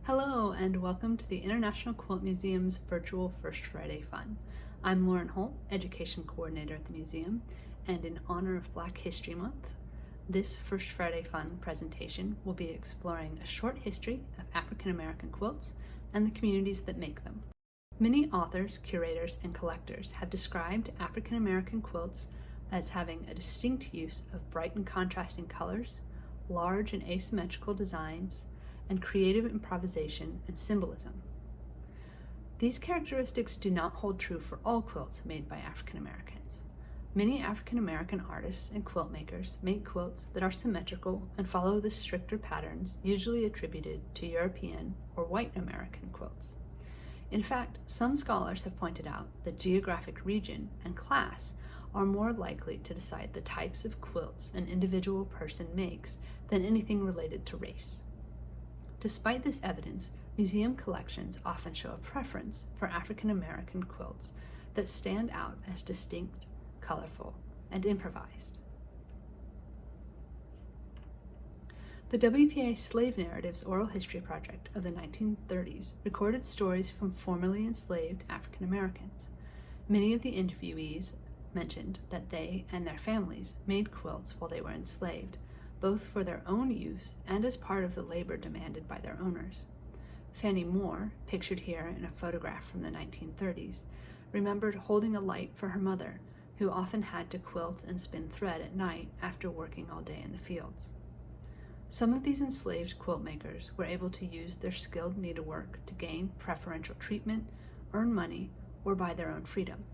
Hello and welcome to the International Quilt Museum's virtual First Friday Fun. I'm Lauren Holt, Education Coordinator at the museum, and in honor of Black History Month, this First Friday Fun presentation will be exploring a short history of African American quilts and the communities that make them. Many authors, curators, and collectors have described African American quilts as having a distinct use of bright and contrasting colors, large and asymmetrical designs, and creative improvisation and symbolism. These characteristics do not hold true for all quilts made by African Americans. Many African American artists and quilt makers make quilts that are symmetrical and follow the stricter patterns usually attributed to European or white American quilts. In fact, some scholars have pointed out that geographic region and class are more likely to decide the types of quilts an individual person makes than anything related to race. Despite this evidence, museum collections often show a preference for African American quilts that stand out as distinct, colorful, and improvised. The WPA Slave Narratives Oral History Project of the 1930s recorded stories from formerly enslaved African Americans. Many of the interviewees mentioned that they and their families made quilts while they were enslaved, both for their own use and as part of the labor demanded by their owners. Fannie Moore, pictured here in a photograph from the 1930s, remembered holding a light for her mother, who often had to quilt and spin thread at night after working all day in the fields. Some of these enslaved quilt makers were able to use their skilled needlework to gain preferential treatment, earn money, or buy their own freedom.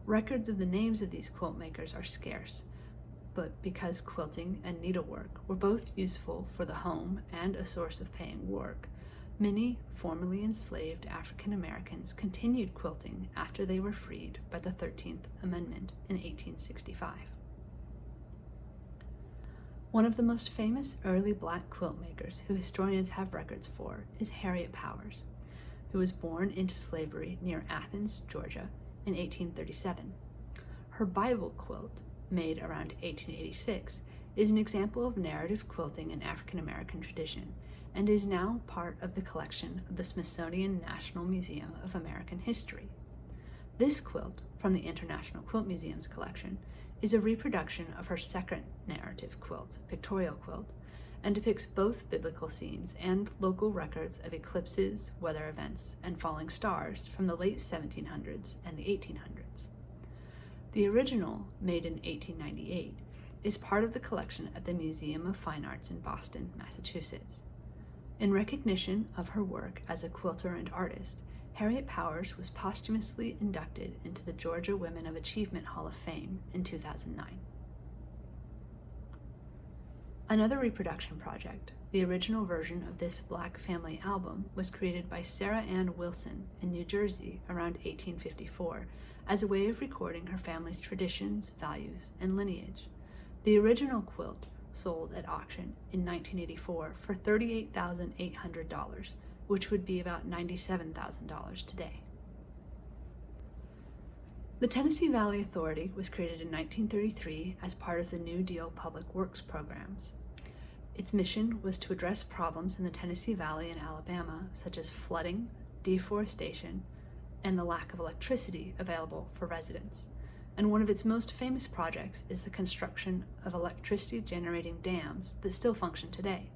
Records of the names of these quilt makers are scarce, but because quilting and needlework were both useful for the home and a source of paying work, many formerly enslaved African Americans continued quilting after they were freed by the 13th Amendment in 1865. One of the most famous early black quilt makers who historians have records for is Harriet Powers, who was born into slavery near Athens, Georgia in 1837. Her Bible quilt, made around 1886, is an example of narrative quilting in African American tradition and is now part of the collection of the Smithsonian National Museum of American History. This quilt, from the International Quilt Museum's collection, is a reproduction of her second narrative quilt, Pictorial Quilt, and depicts both biblical scenes and local records of eclipses, weather events, and falling stars from the late 1700s and the 1800s. The original, made in 1898, is part of the collection at the Museum of Fine Arts in Boston, Massachusetts. In recognition of her work as a quilter and artist, Harriet Powers was posthumously inducted into the Georgia Women of Achievement Hall of Fame in 2009. Another reproduction project, the original version of this Black Family album, was created by Sarah Ann Wilson in New Jersey around 1854 as a way of recording her family's traditions, values, and lineage. The original quilt sold at auction in 1984 for $38,800, which would be about $97,000 today. The Tennessee Valley Authority was created in 1933 as part of the New Deal Public Works programs. Its mission was to address problems in the Tennessee Valley and Alabama, such as flooding, deforestation, and the lack of electricity available for residents. And one of its most famous projects is the construction of electricity-generating dams that still function today.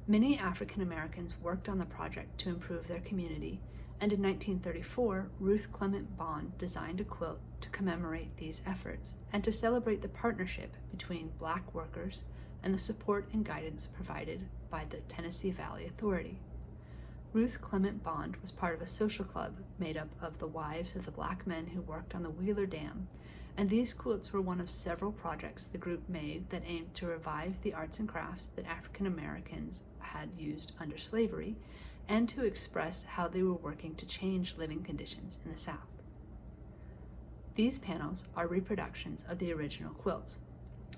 Many African Americans worked on the project to improve their community, and in 1934, Ruth Clement Bond designed a quilt to commemorate these efforts and to celebrate the partnership between Black workers and the support and guidance provided by the Tennessee Valley Authority. Ruth Clement Bond was part of a social club made up of the wives of the Black men who worked on the Wheeler Dam, and these quilts were one of several projects the group made that aimed to revive the arts and crafts that African Americans had used under slavery and to express how they were working to change living conditions in the South. These panels are reproductions of the original quilts,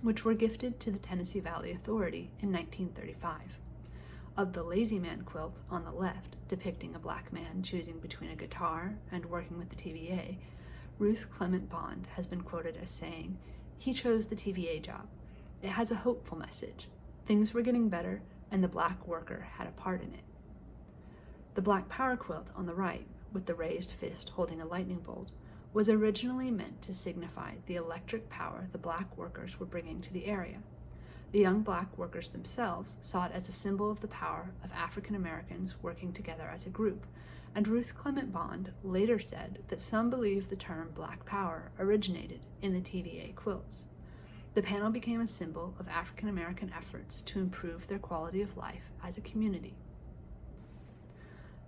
which were gifted to the Tennessee Valley Authority in 1935. Of the Lazy Man quilt on the left, depicting a black man choosing between a guitar and working with the TVA, Ruth Clement Bond has been quoted as saying, "He chose the TVA job. It has a hopeful message. Things were getting better, and the black worker had a part in it." The Black Power quilt on the right, with the raised fist holding a lightning bolt, was originally meant to signify the electric power the black workers were bringing to the area. The young black workers themselves saw it as a symbol of the power of African Americans working together as a group, and Ruth Clement Bond later said that some believe the term Black Power originated in the TVA quilts. The panel became a symbol of African American efforts to improve their quality of life as a community.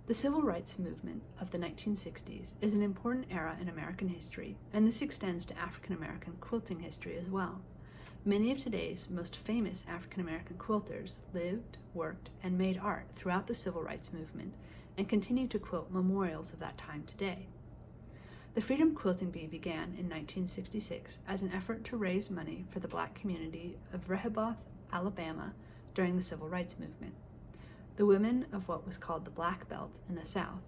The Civil Rights Movement of the 1960s is an important era in American history, and this extends to African American quilting history as well. Many of today's most famous African American quilters lived, worked, and made art throughout the Civil Rights Movement and continue to quilt memorials of that time today. The Freedom Quilting Bee began in 1966 as an effort to raise money for the black community of Rehoboth, Alabama during the Civil Rights Movement. The women of what was called the Black Belt in the South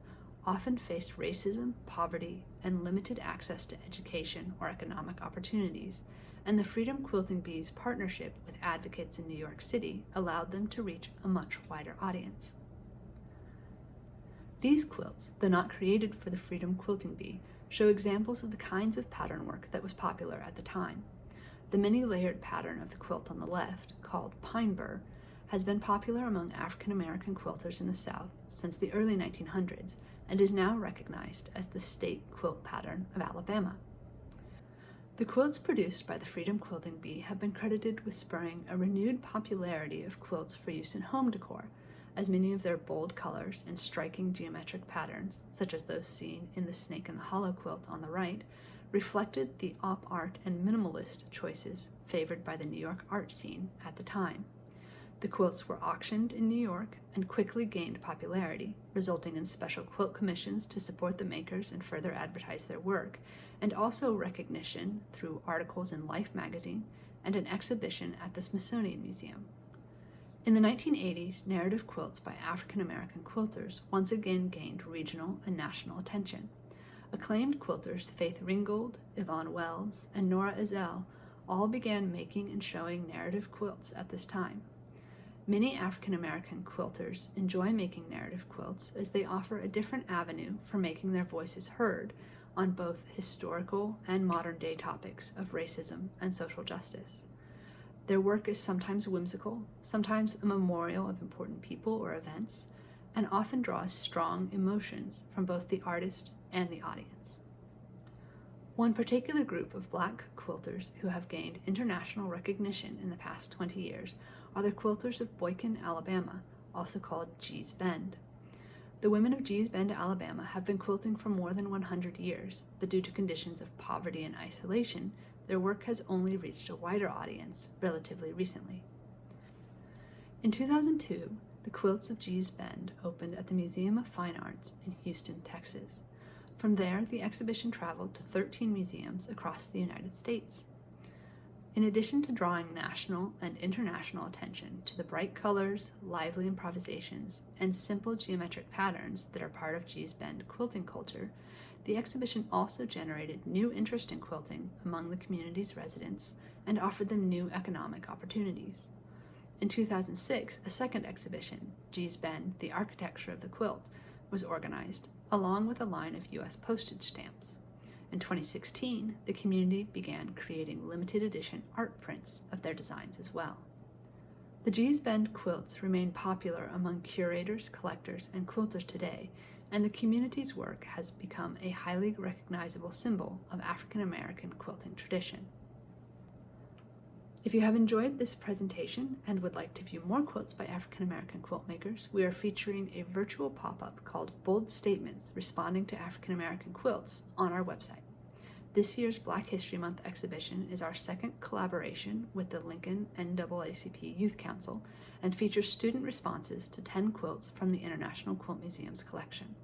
often faced racism, poverty, and limited access to education or economic opportunities, and the Freedom Quilting Bee's partnership with advocates in New York City allowed them to reach a much wider audience. These quilts, though not created for the Freedom Quilting Bee, show examples of the kinds of pattern work that was popular at the time. The many-layered pattern of the quilt on the left, called pine burr, has been popular among African American quilters in the South since the early 1900s and is now recognized as the state quilt pattern of Alabama. The quilts produced by the Freedom Quilting Bee have been credited with spurring a renewed popularity of quilts for use in home decor, as many of their bold colors and striking geometric patterns, such as those seen in the Snake in the Hollow quilt on the right, reflected the op art and minimalist choices favored by the New York art scene at the time. The quilts were auctioned in New York and quickly gained popularity, resulting in special quilt commissions to support the makers and further advertise their work, and also recognition through articles in Life magazine and an exhibition at the Smithsonian Museum. In the 1980s, narrative quilts by African American quilters once again gained regional and national attention. Acclaimed quilters Faith Ringgold, Yvonne Wells, and Nora Ezell all began making and showing narrative quilts at this time. Many African American quilters enjoy making narrative quilts as they offer a different avenue for making their voices heard on both historical and modern-day topics of racism and social justice. Their work is sometimes whimsical, sometimes a memorial of important people or events, and often draws strong emotions from both the artist and the audience. One particular group of black quilters who have gained international recognition in the past 20 years are the quilters of Boykin, Alabama, also called Gee's Bend. The women of Gee's Bend, Alabama have been quilting for more than 100 years, but due to conditions of poverty and isolation, their work has only reached a wider audience relatively recently. In 2002, the Quilts of Gee's Bend opened at the Museum of Fine Arts in Houston, Texas. From there, the exhibition traveled to 13 museums across the United States. In addition to drawing national and international attention to the bright colors, lively improvisations, and simple geometric patterns that are part of Gee's Bend quilting culture, the exhibition also generated new interest in quilting among the community's residents and offered them new economic opportunities. In 2006, a second exhibition, Gee's Bend, The Architecture of the Quilt, was organized, along with a line of U.S. postage stamps. In 2016, the community began creating limited edition art prints of their designs as well. The Gee's Bend quilts remain popular among curators, collectors, and quilters today, and the community's work has become a highly recognizable symbol of African American quilting tradition. If you have enjoyed this presentation and would like to view more quilts by African American quilt makers, we are featuring a virtual pop-up called Bold Statements Responding to African American Quilts on our website. This year's Black History Month exhibition is our second collaboration with the Lincoln NAACP Youth Council and features student responses to 10 quilts from the International Quilt Museum's collection.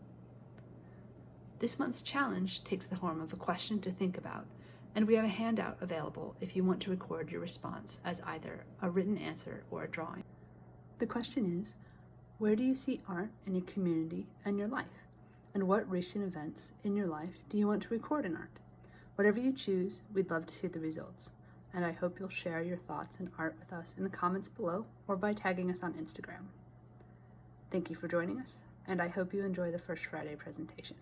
This month's challenge takes the form of a question to think about, and we have a handout available if you want to record your response as either a written answer or a drawing. The question is, where do you see art in your community and your life? And what recent events in your life do you want to record in art? Whatever you choose, we'd love to see the results, and I hope you'll share your thoughts and art with us in the comments below or by tagging us on Instagram. Thank you for joining us, and I hope you enjoy the First Friday presentation.